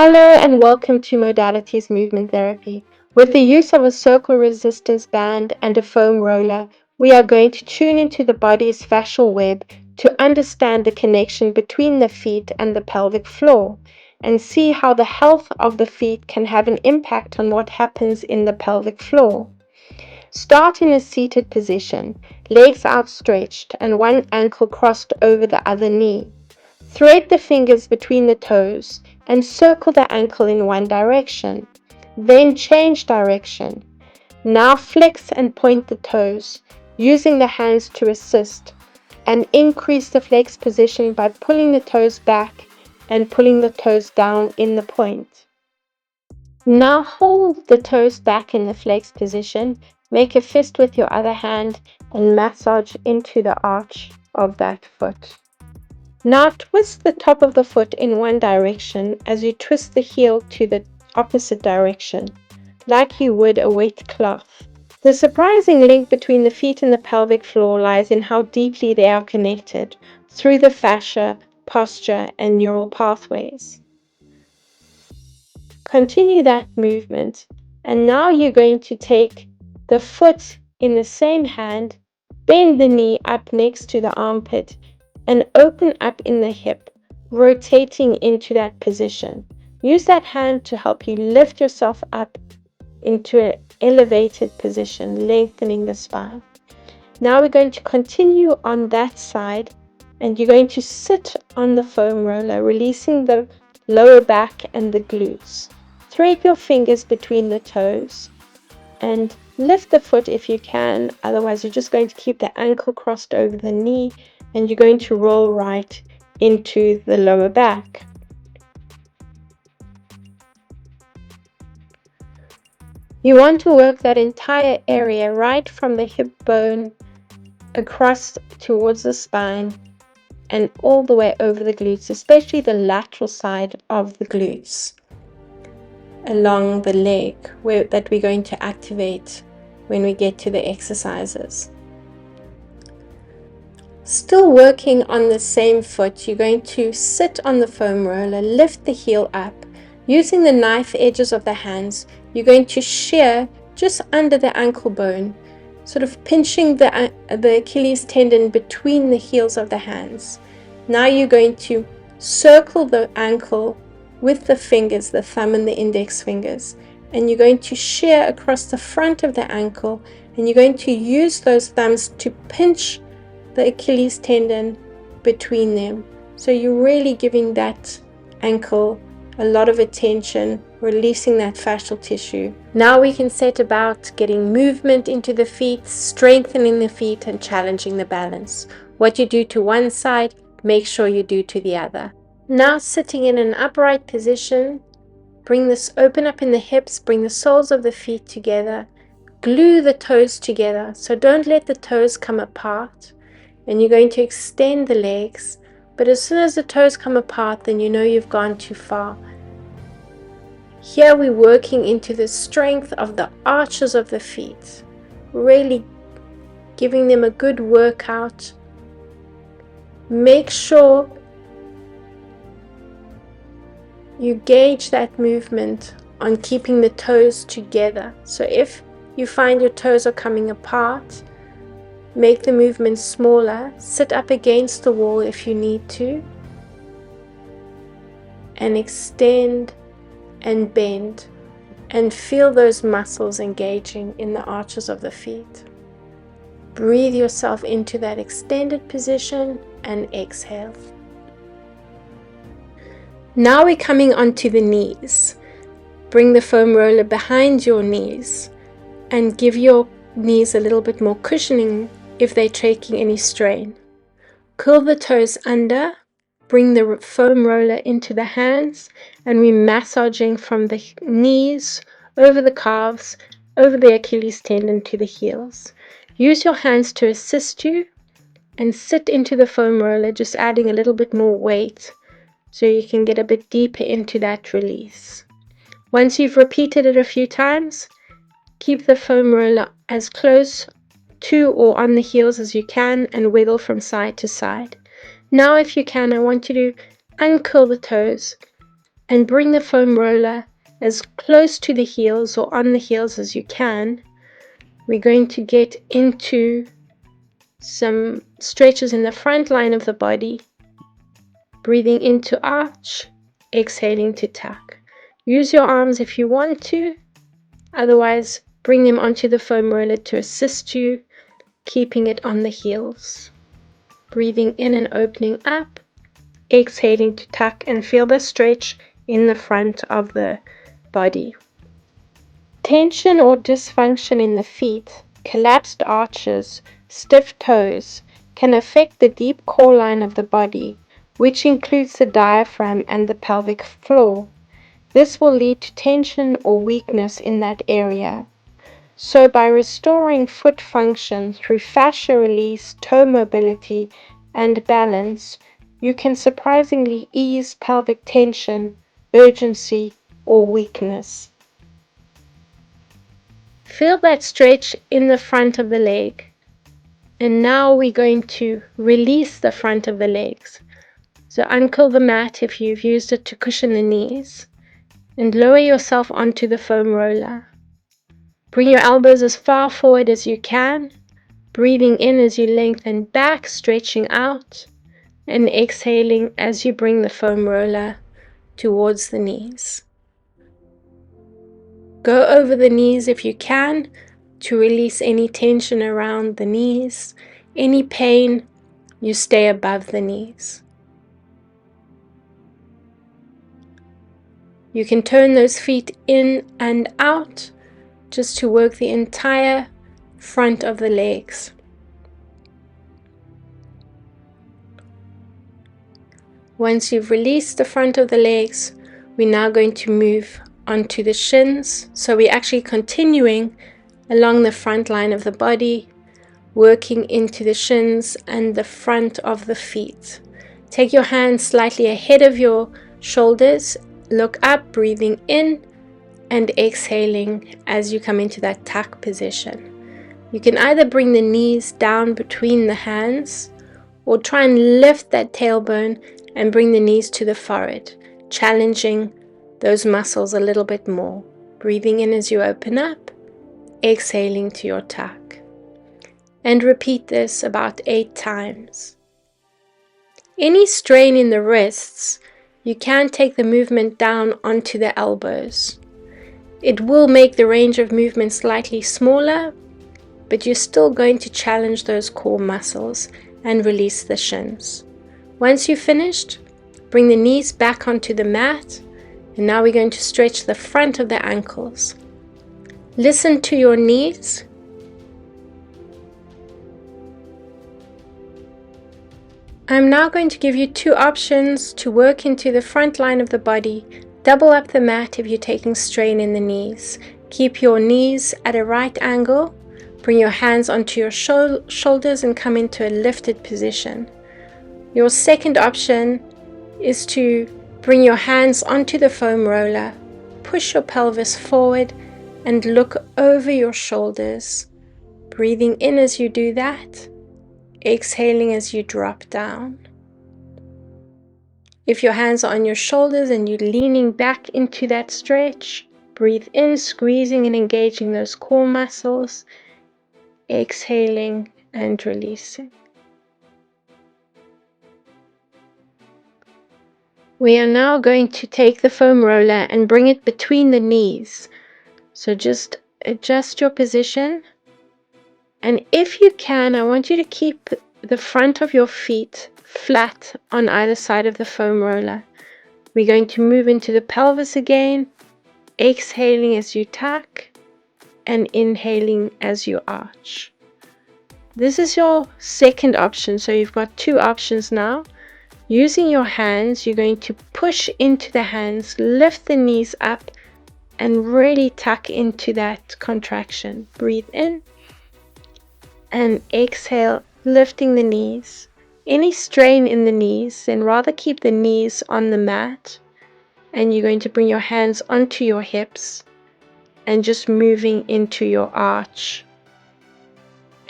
Hello and welcome to Modalities Movement Therapy. With the use of a circle resistance band and a foam roller, we are going to tune into the body's fascial web to understand the connection between the feet and the pelvic floor and see how the health of the feet can have an impact on what happens in the pelvic floor. Start in a seated position, legs outstretched and one ankle crossed over the other knee. Thread the fingers between the toes and circle the ankle in one direction. Then change direction. Now flex and point the toes, using the hands to assist, and increase the flex position by pulling the toes back and pulling the toes down in the point. Now hold the toes back in the flex position, make a fist with your other hand, and massage into the arch of that foot. Now twist the top of the foot in one direction as you twist the heel to the opposite direction, like you would a wet cloth. The surprising link between the feet and the pelvic floor lies in how deeply they are connected through the fascia, posture, and neural pathways. Continue that movement, and now you're going to take the foot in the same hand, bend the knee up next to the armpit, and open up in the hip, rotating into that position. Use that hand to help you lift yourself up into an elevated position, lengthening the spine. Now we're going to continue on that side, and you're going to sit on the foam roller, releasing the lower back and the glutes. Thread your fingers between the toes and lift the foot if you can, otherwise you're just going to keep the ankle crossed over the knee and you're going to roll right into the lower back. You want to work that entire area right from the hip bone across towards the spine and all the way over the glutes, especially the lateral side of the glutes along the leg that we're going to activate when we get to the exercises. Still working on the same foot, you're going to sit on the foam roller, lift the heel up. Using the knife edges of the hands, you're going to shear just under the ankle bone, sort of pinching the Achilles tendon between the heels of the hands. Now you're going to circle the ankle with the fingers, the thumb and the index fingers, and you're going to shear across the front of the ankle, and you're going to use those thumbs to pinch the Achilles tendon between them. So you're really giving that ankle a lot of attention, releasing that fascial tissue. Now we can set about getting movement into the feet, strengthening the feet and challenging the balance. What you do to one side, make sure you do to the other. Now sitting in an upright position, open up in the hips, bring the soles of the feet together, glue the toes together, so don't let the toes come apart. And you're going to extend the legs, but as soon as the toes come apart, then you know you've gone too far. Here we're working into the strength of the arches of the feet, really giving them a good workout. Make sure you gauge that movement on keeping the toes together. So if you find your toes are coming apart, make the movement smaller, sit up against the wall if you need to, and extend and bend, and feel those muscles engaging in the arches of the feet. Breathe yourself into that extended position and exhale. Now we're coming onto the knees. Bring the foam roller behind your knees and give your knees a little bit more cushioning if they're taking any strain. Curl the toes under, bring the foam roller into the hands, and we're massaging from the knees, over the calves, over the Achilles tendon to the heels. Use your hands to assist you and sit into the foam roller, just adding a little bit more weight so you can get a bit deeper into that release. Once you've repeated it a few times, keep the foam roller as close to or on the heels as you can and wiggle from side to side. Now if you can, I want you to uncurl the toes and bring the foam roller as close to the heels or on the heels as you can. We're going to get into some stretches in the front line of the body, breathing into arch, exhaling to tuck. Use your arms if you want to, otherwise bring them onto the foam roller to assist you, keeping it on the heels. Breathing in and opening up, exhaling to tuck, and feel the stretch in the front of the body. Tension or dysfunction in the feet, collapsed arches, stiff toes can affect the deep core line of the body, which includes the diaphragm and the pelvic floor. This will lead to tension or weakness in that area. So by restoring foot function through fascia release, toe mobility, and balance, you can surprisingly ease pelvic tension, urgency, or weakness. Feel that stretch in the front of the leg. And now we're going to release the front of the legs. So uncurl the mat if you've used it to cushion the knees, and lower yourself onto the foam roller. Bring your elbows as far forward as you can, breathing in as you lengthen back, stretching out, and exhaling as you bring the foam roller towards the knees. Go over the knees if you can to release any tension around the knees. Any pain, you stay above the knees. You can turn those feet in and out just to work the entire front of the legs. Once you've released the front of the legs, we're now going to move onto the shins. So we're actually continuing along the front line of the body, working into the shins and the front of the feet. Take your hands slightly ahead of your shoulders, look up, breathing in and exhaling as you come into that tuck position. You can either bring the knees down between the hands or try and lift that tailbone and bring the knees to the forehead, challenging those muscles a little bit more. Breathing in as you open up, exhaling to your tuck. And repeat this about 8 times. Any strain in the wrists, you can take the movement down onto the elbows. It will make the range of movement slightly smaller, but you're still going to challenge those core muscles and release the shins. Once you've finished, bring the knees back onto the mat, and now we're going to stretch the front of the ankles. Listen to your knees. I'm now going to give you 2 options to work into the front line of the body. Double up the mat if you're taking strain in the knees. Keep your knees at a right angle. Bring your hands onto your shoulders and come into a lifted position. Your second option is to bring your hands onto the foam roller, push your pelvis forward and look over your shoulders. Breathing in as you do that, exhaling as you drop down. If your hands are on your shoulders and you're leaning back into that stretch, breathe in, squeezing and engaging those core muscles, exhaling and releasing. We are now going to take the foam roller and bring it between the knees. So just adjust your position. And if you can, I want you to keep the front of your feet flat on either side of the foam roller. We're going to move into the pelvis again, exhaling as you tuck and inhaling as you arch. This is your second option, so you've got 2 options now. Using your hands, you're going to push into the hands, lift the knees up and really tuck into that contraction. Breathe in and exhale, lifting the knees. Any strain in the knees, then rather keep the knees on the mat, and you're going to bring your hands onto your hips and just moving into your arch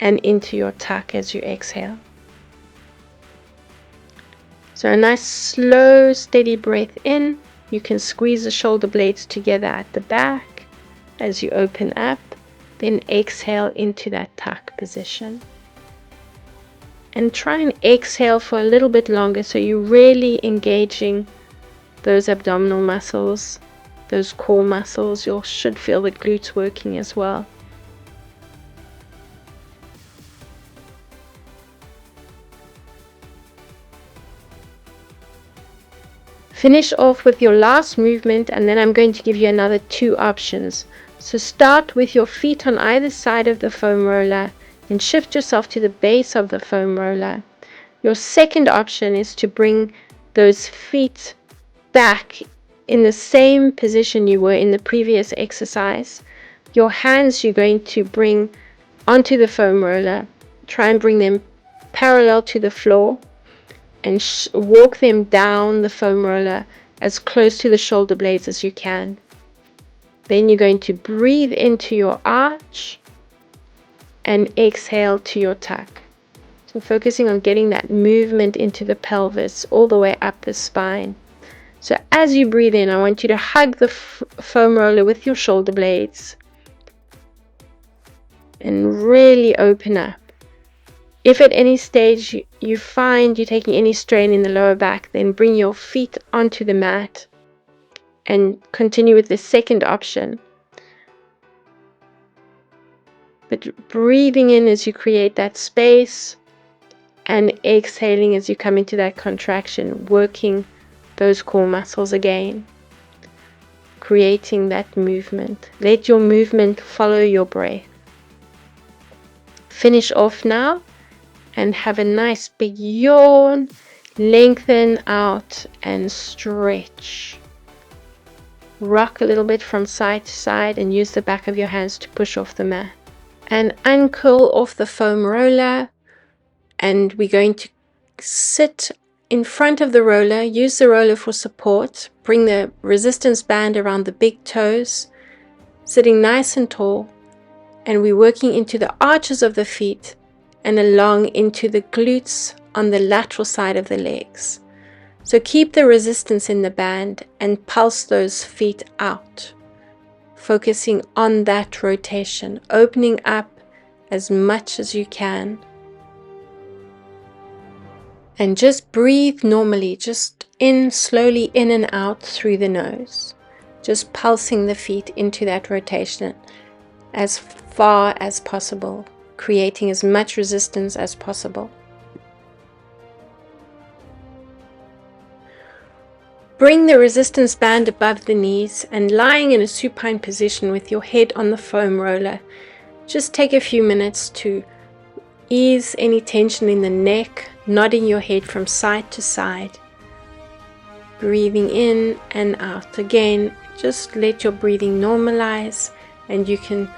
and into your tuck as you exhale. So a nice slow steady breath in You can squeeze the shoulder blades together at the back as you open up, then exhale into that tuck position. And try and exhale for a little bit longer so you're really engaging those abdominal muscles, those core muscles. You should feel the glutes working as well. Finish off with your last movement, and then I'm going to give you another 2 options. So start with your feet on either side of the foam roller and shift yourself to the base of the foam roller. Your second option is to bring those feet back in the same position you were in the previous exercise. Your hands you're going to bring onto the foam roller. Try and bring them parallel to the floor and walk them down the foam roller as close to the shoulder blades as you can. Then you're going to breathe into your arch and exhale to your tuck. So focusing on getting that movement into the pelvis all the way up the spine. So as you breathe in, I want you to hug the foam roller with your shoulder blades and really open up. If at any stage you find you're taking any strain in the lower back, then bring your feet onto the mat and continue with the second option. But breathing in as you create that space and exhaling as you come into that contraction, working those core muscles again, creating that movement. Let your movement follow your breath. Finish off now and have a nice big yawn, lengthen out and stretch. Rock a little bit from side to side and use the back of your hands to push off the mat. And uncurl off the foam roller, and we're going to sit in front of the roller, use the roller for support, bring the resistance band around the big toes, sitting nice and tall, and we're working into the arches of the feet and along into the glutes on the lateral side of the legs. So keep the resistance in the band and pulse those feet out, focusing on that rotation, opening up as much as you can. And just breathe normally, just in, slowly in and out through the nose. Just pulsing the feet into that rotation as far as possible, creating as much resistance as possible. Bring the resistance band above the knees and lying in a supine position with your head on the foam roller. Just take a few minutes to ease any tension in the neck, nodding your head from side to side. Breathing in and out. Again, just let your breathing normalize, and you can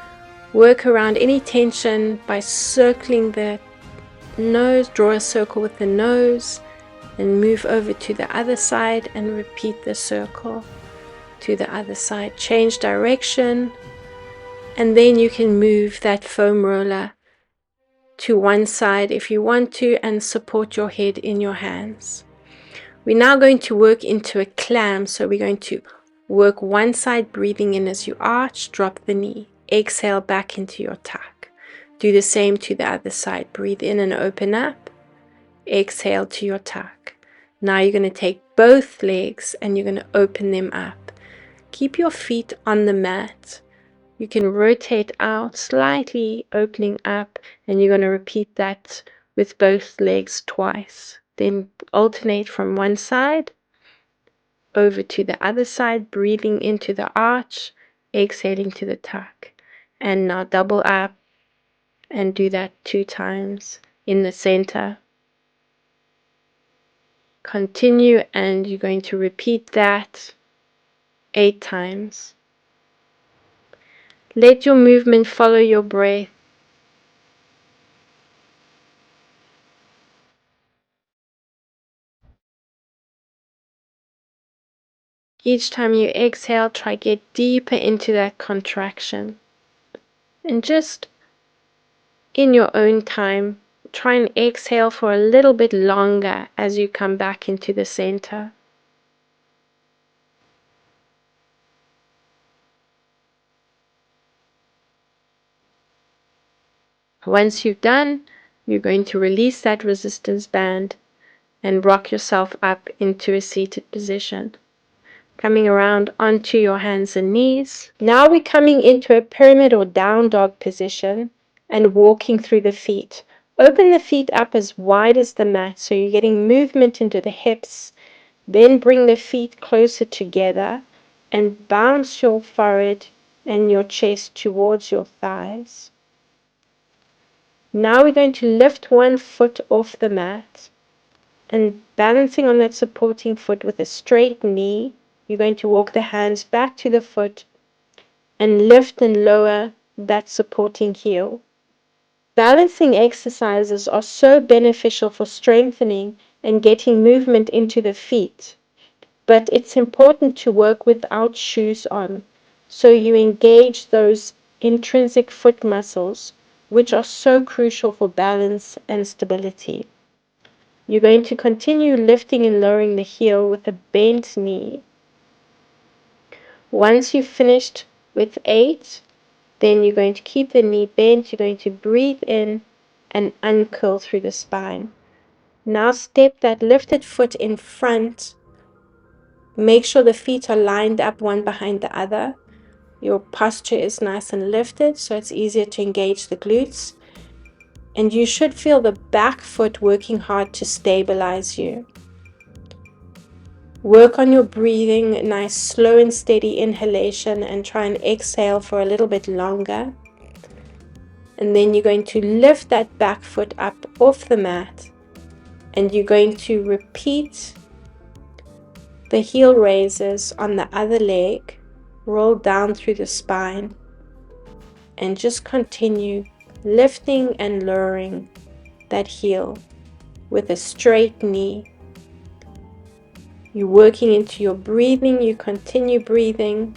work around any tension by circling the nose. Draw a circle with the nose and move over to the other side and repeat the circle to the other side. Change direction, and then you can move that foam roller to one side if you want to and support your head in your hands. We're now going to work into a clam, so we're going to work one side, breathing in as you arch, drop the knee, exhale back into your tuck. Do the same to the other side. Breathe in and open up, exhale to your tuck. Now you're going to take both legs and you're going to open them up. Keep your feet on the mat. You can rotate out slightly, opening up, and you're going to repeat that with both legs twice. Then alternate from one side over to the other side, breathing into the arch, exhaling to the tuck. And now double up and do that 2 times in the center. Continue, and you're going to repeat that 8 times. Let your movement follow your breath. Each time you exhale, try get deeper into that contraction. And just in your own time, try and exhale for a little bit longer as you come back into the center. Once you've done, you're going to release that resistance band and rock yourself up into a seated position, coming around onto your hands and knees. Now we're coming into a pyramid or down dog position and walking through the feet. Open the feet up as wide as the mat so you're getting movement into the hips. Then bring the feet closer together and bounce your forehead and your chest towards your thighs. Now we're going to lift one foot off the mat and balancing on that supporting foot with a straight knee, you're going to walk the hands back to the foot and lift and lower that supporting heel. Balancing exercises are so beneficial for strengthening and getting movement into the feet, but it's important to work without shoes on, so you engage those intrinsic foot muscles, which are so crucial for balance and stability. You're going to continue lifting and lowering the heel with a bent knee. Once you've finished with 8, then you're going to keep the knee bent. You're going to breathe in and uncurl through the spine. Now step that lifted foot in front. Make sure the feet are lined up one behind the other. Your posture is nice and lifted, so it's easier to engage the glutes. And you should feel the back foot working hard to stabilize you. Work on your breathing, nice slow and steady inhalation, and try and exhale for a little bit longer. And then you're going to lift that back foot up off the mat, and you're going to repeat the heel raises on the other leg, roll down through the spine, and just continue lifting and lowering that heel with a straight knee. You're working into your breathing, you continue breathing,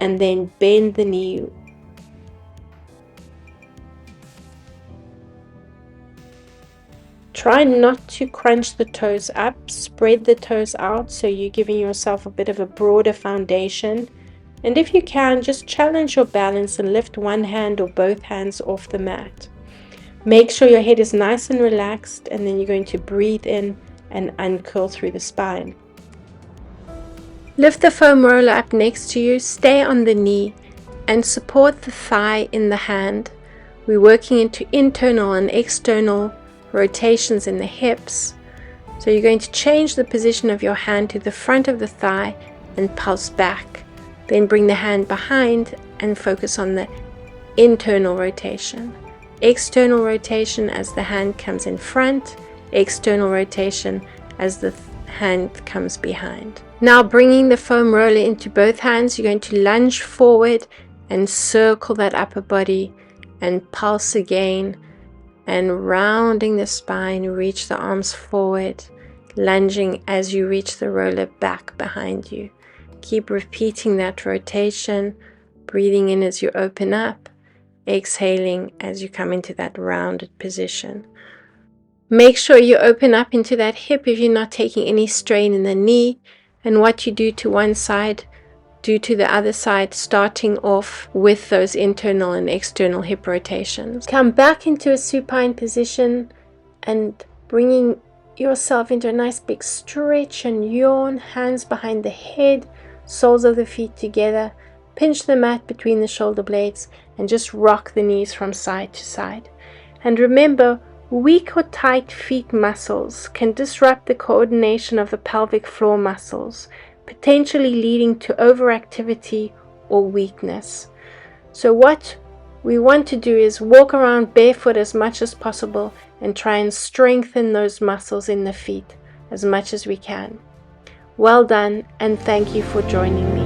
and then bend the knee. Try not to crunch the toes up, spread the toes out so you're giving yourself a bit of a broader foundation. And if you can, just challenge your balance and lift one hand or both hands off the mat. Make sure your head is nice and relaxed, and then you're going to breathe in and uncurl through the spine. Lift the foam roller up next to you, stay on the knee, and support the thigh in the hand. We're working into internal and external rotations in the hips. So you're going to change the position of your hand to the front of the thigh and pulse back. Then bring the hand behind and focus on the internal rotation. External rotation as the hand comes in front, external rotation as the hand comes behind. Now bringing the foam roller into both hands, you're going to lunge forward and circle that upper body and pulse again, and rounding the spine, reach the arms forward, lunging as you reach the roller back behind you. Keep repeating that rotation, breathing in as you open up, exhaling as you come into that rounded position. Make sure you open up into that hip if you're not taking any strain in the knee, and what you do to one side, do to the other side, starting off with those internal and external hip rotations. Come back into a supine position and bringing yourself into a nice big stretch and yawn, hands behind the head, soles of the feet together, pinch the mat between the shoulder blades and just rock the knees from side to side. And remember, weak or tight feet muscles can disrupt the coordination of the pelvic floor muscles, potentially leading to overactivity or weakness. So what we want to do is walk around barefoot as much as possible and try and strengthen those muscles in the feet as much as we can. Well done, and thank you for joining me.